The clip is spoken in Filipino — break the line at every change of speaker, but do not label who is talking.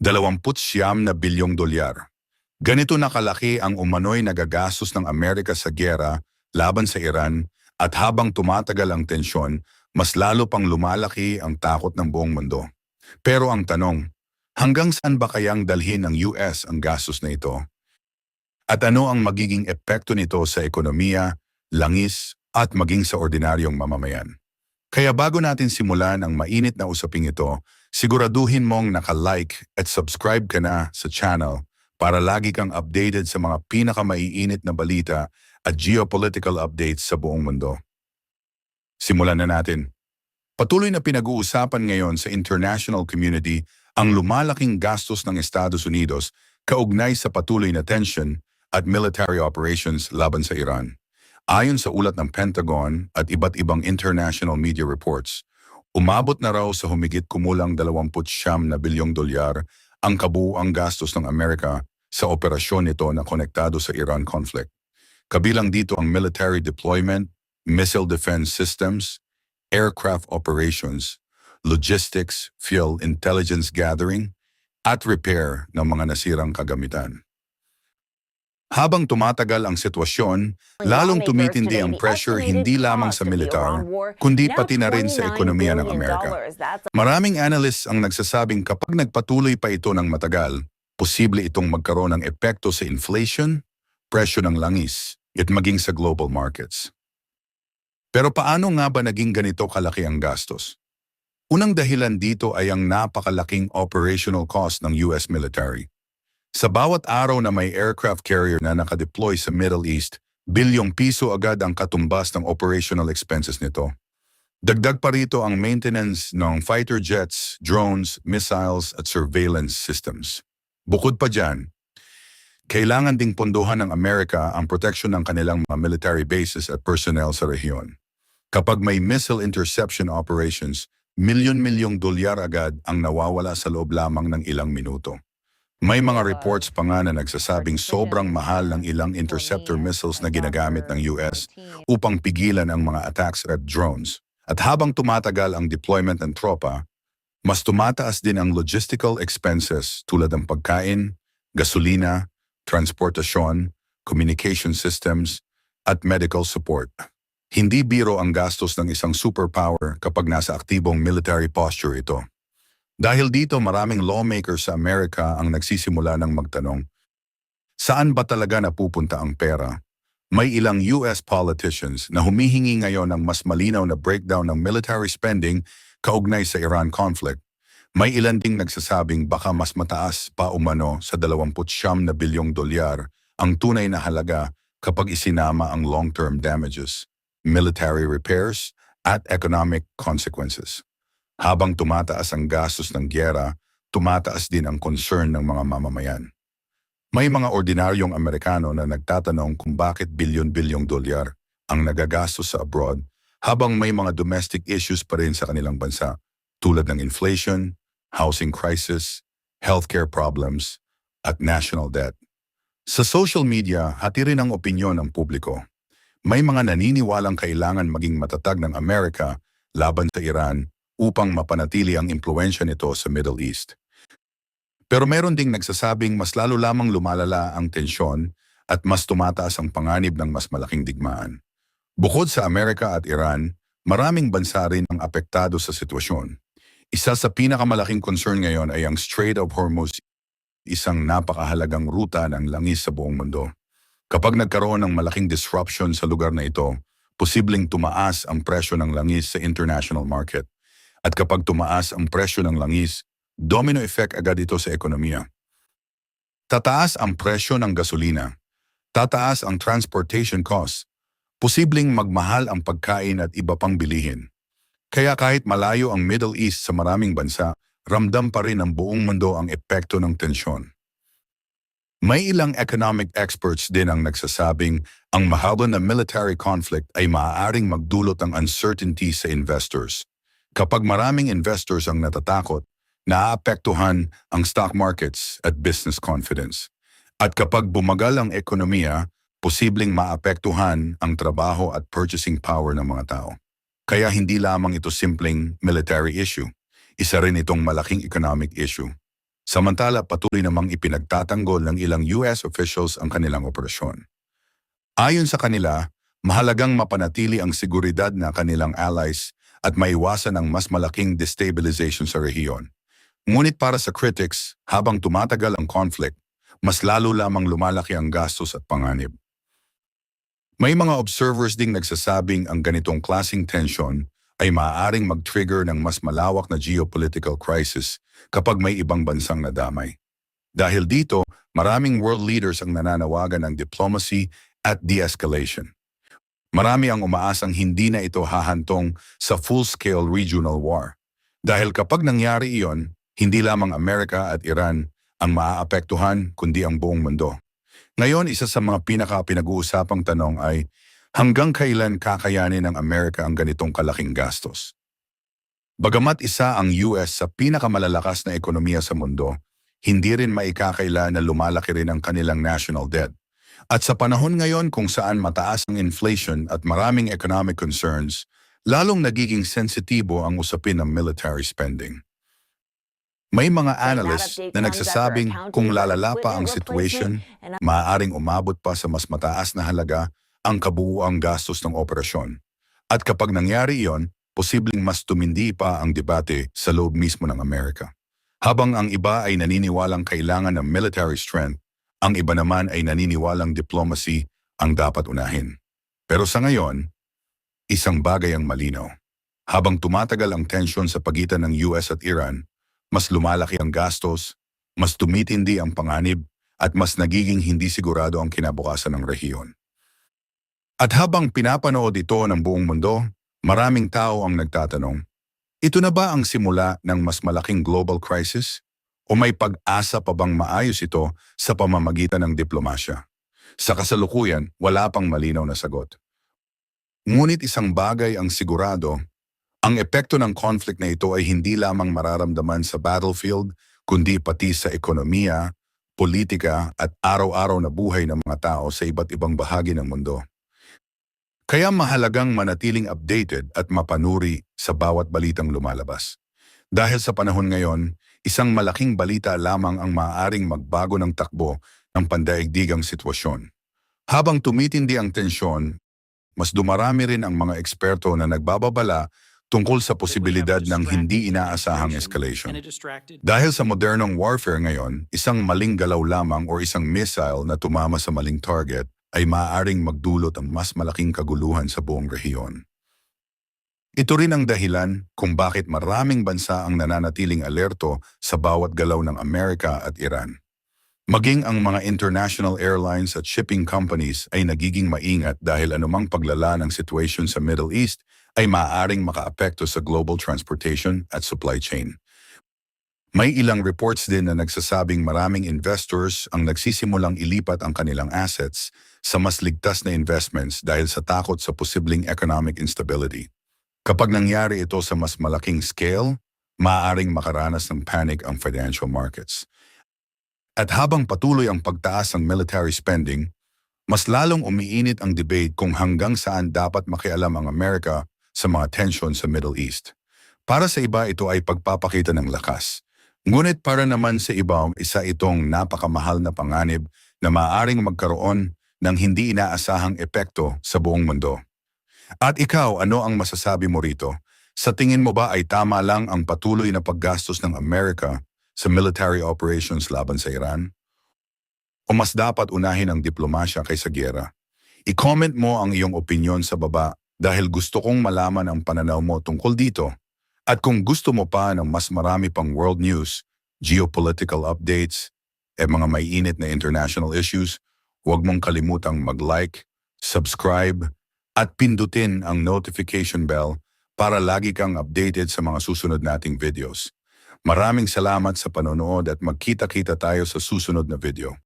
$29 bilyong. Ganito na kalaki ang umano'y nagagastos ng Amerika sa giyera laban sa Iran at habang tumatagal ang tensyon, mas lalo pang lumalaki ang takot ng buong mundo. Pero ang tanong, hanggang saan ba kayang dalhin ng US ang gastos na ito? At ano ang magiging epekto nito sa ekonomiya, langis at maging sa ordinaryong mamamayan? Kaya bago natin simulan ang mainit na usaping ito, siguraduhin mong naka-like at subscribe ka na sa channel para lagi kang updated sa mga pinakamaiinit na balita at geopolitical updates sa buong mundo. Simulan na natin. Patuloy na pinag-uusapan ngayon sa international community ang lumalaking gastos ng Estados Unidos kaugnay sa patuloy na tension at military operations laban sa Iran. Ayon sa ulat ng Pentagon at iba't ibang international media reports, umabot na raw sa humigit kumulang $29 bilyong ang kabuuang gastos ng Amerika sa operasyon nito na konektado sa Iran conflict. Kabilang dito ang military deployment, missile defense systems, aircraft operations, logistics, fuel intelligence gathering, at repair ng mga nasirang kagamitan. Habang tumatagal ang sitwasyon, lalong tumitindi ang pressure hindi lamang sa militar, kundi pati na rin sa ekonomiya ng Amerika. Maraming analysts ang nagsasabing kapag nagpatuloy pa ito ng matagal, posible itong magkaroon ng epekto sa inflation, presyo ng langis, at maging sa global markets. Pero paano nga ba naging ganito kalaki ang gastos? Unang dahilan dito ay ang napakalaking operational cost ng US military. Sa bawat araw na may aircraft carrier na nakadeploy sa Middle East, bilyong piso agad ang katumbas ng operational expenses nito. Dagdag pa rito ang maintenance ng fighter jets, drones, missiles at surveillance systems. Bukod pa dyan, kailangan ding pondohan ng Amerika ang proteksyon ng kanilang mga military bases at personnel sa rehiyon. Kapag may missile interception operations, milyon-milyong dolyar agad ang nawawala sa loob lamang ng ilang minuto. May mga reports pa nga na nagsasabing sobrang mahal ng ilang interceptor missiles na ginagamit ng US upang pigilan ang mga attacks at drones. At habang tumatagal ang deployment ng tropa, mas tumataas din ang logistical expenses tulad ng pagkain, gasolina, transportasyon, communication systems, at medical support. Hindi biro ang gastos ng isang superpower kapag nasa aktibong military posture ito. Dahil dito maraming lawmakers sa Amerika ang nagsisimula ng magtanong, saan ba talaga napupunta ang pera? May ilang US politicians na humihingi ngayon ng mas malinaw na breakdown ng military spending kaugnay sa Iran conflict. May ilan ding nagsasabing baka mas mataas pa umano sa $29 bilyong ang tunay na halaga kapag isinama ang long-term damages, military repairs, at economic consequences. Habang tumataas ang gastos ng giyera, tumataas din ang concern ng mga mamamayan. May mga ordinaryong Amerikano na nagtatanong kung bakit bilyon-bilyong dolyar ang nagagastos sa abroad habang may mga domestic issues pa rin sa kanilang bansa tulad ng inflation, housing crisis, healthcare problems, at national debt. Sa social media, hati rin ang opinyon ng publiko. May mga naniniwalang kailangan maging matatag ng Amerika laban sa Iran upang mapanatili ang impluwensya nito sa Middle East. Pero meron ding nagsasabing mas lalo lamang lumalala ang tensyon at mas tumataas ang panganib ng mas malaking digmaan. Bukod sa Amerika at Iran, maraming bansa rin ang apektado sa sitwasyon. Isa sa pinakamalaking concern ngayon ay ang Strait of Hormuz, isang napakahalagang ruta ng langis sa buong mundo. Kapag nagkaroon ng malaking disruption sa lugar na ito, posibleng tumaas ang presyo ng langis sa international market. At kapag tumaas ang presyo ng langis, domino effect agad ito sa ekonomiya. Tataas ang presyo ng gasolina, tataas ang transportation costs, posibleng magmahal ang pagkain at iba pang bilihin. Kaya kahit malayo ang Middle East sa maraming bansa, ramdam pa rin ng buong mundo ang epekto ng tensyon. May ilang economic experts din ang nagsasabing ang mahaba na military conflict ay maaaring magdulot ng uncertainty sa investors. Kapag maraming investors ang natatakot, naaapektuhan ang stock markets at business confidence. At kapag bumagal ang ekonomiya, posibleng maapektuhan ang trabaho at purchasing power ng mga tao. Kaya hindi lamang ito simpleng military issue. Isa rin itong malaking economic issue. Samantala patuloy namang ipinagtatanggol ng ilang US officials ang kanilang operasyon. Ayon sa kanila, mahalagang mapanatili ang seguridad na kanilang allies at maiwasan ang mas malaking destabilization sa rehiyon. Ngunit para sa critics, habang tumatagal ang conflict, mas lalo lamang lumalaki ang gastos at panganib. May mga observers ding nagsasabing ang ganitong klaseng tension ay maaaring mag-trigger ng mas malawak na geopolitical crisis kapag may ibang bansang nadamay. Dahil dito, maraming world leaders ang nananawagan ng diplomacy at de-escalation. Marami ang umaasang hindi na ito hahantong sa full-scale regional war. Dahil kapag nangyari iyon, hindi lamang Amerika at Iran ang maaapektuhan kundi ang buong mundo. Ngayon, isa sa mga pinaka-pinag-uusapang tanong ay, hanggang kailan kakayanin ng Amerika ang ganitong kalaking gastos? Bagamat isa ang US sa pinakamalalakas na ekonomiya sa mundo, hindi rin maikakaila na lumalaki rin ang kanilang national debt. At sa panahon ngayon kung saan mataas ang inflation at maraming economic concerns, lalong nagiging sensitibo ang usapin ng military spending. May mga analysts na nagsasabing kung lalala pa ang situation, maaaring umabot pa sa mas mataas na halaga ang kabuuang gastos ng operasyon. At kapag nangyari iyon, posibleng mas tumindi pa ang debate sa loob mismo ng Amerika. Habang ang iba ay naniniwalang kailangan ng military strength, ang iba naman ay naniniwalang diplomacy ang dapat unahin. Pero sa ngayon, isang bagay ang malinaw. Habang tumatagal ang tensyon sa pagitan ng US at Iran, mas lumalaki ang gastos, mas tumitindi ang panganib, at mas nagiging hindi sigurado ang kinabukasan ng rehiyon. At habang pinapanood ito ng buong mundo, maraming tao ang nagtatanong, ito na ba ang simula ng mas malaking global crisis? O may pag-asa pa bang maayos ito sa pamamagitan ng diplomasya? Sa kasalukuyan, wala pang malinaw na sagot. Ngunit isang bagay ang sigurado, ang epekto ng conflict na ito ay hindi lamang mararamdaman sa battlefield, kundi pati sa ekonomiya, politika at araw-araw na buhay ng mga tao sa iba't ibang bahagi ng mundo. Kaya mahalagang manatiling updated at mapanuri sa bawat balitang lumalabas. Dahil sa panahon ngayon, isang malaking balita lamang ang maaaring magbago ng takbo ng pandaigdigang sitwasyon. Habang tumitindi ang tensyon, mas dumarami rin ang mga eksperto na nagbababala tungkol sa posibilidad ng hindi inaasahang escalation. Dahil sa modernong warfare ngayon, isang maling galaw lamang o isang missile na tumama sa maling target ay maaaring magdulot ng mas malaking kaguluhan sa buong rehiyon. Ito rin ang dahilan kung bakit maraming bansa ang nananatiling alerto sa bawat galaw ng Amerika at Iran. Maging ang mga international airlines at shipping companies ay nagiging maingat dahil anumang paglala ng situation sa Middle East ay maaaring makaapekto sa global transportation at supply chain. May ilang reports din na nagsasabing maraming investors ang nagsisimulang ilipat ang kanilang assets sa mas ligtas na investments dahil sa takot sa posibleng economic instability. Kapag nangyari ito sa mas malaking scale, maaaring makaranas ng panic ang financial markets. At habang patuloy ang pagtaas ng military spending, mas lalong umiinit ang debate kung hanggang saan dapat makialam ang Amerika sa mga tension sa Middle East. Para sa iba, ito ay pagpapakita ng lakas. Ngunit para naman sa iba, isa itong napakamahal na panganib na maaaring magkaroon ng hindi inaasahang epekto sa buong mundo. At ikaw, ano ang masasabi mo rito? Sa tingin mo ba ay tama lang ang patuloy na paggastos ng Amerika sa military operations laban sa Iran? O mas dapat unahin ang diplomasya kaysa giyera? I-comment mo ang iyong opinyon sa baba dahil gusto kong malaman ang pananaw mo tungkol dito. At kung gusto mo pa ng mas marami pang world news, geopolitical updates, mga maiinit na international issues, huwag mong kalimutang mag-like, subscribe, at pindutin ang notification bell para lagi kang updated sa mga susunod nating videos. Maraming salamat sa panonood at magkita-kita tayo sa susunod na video.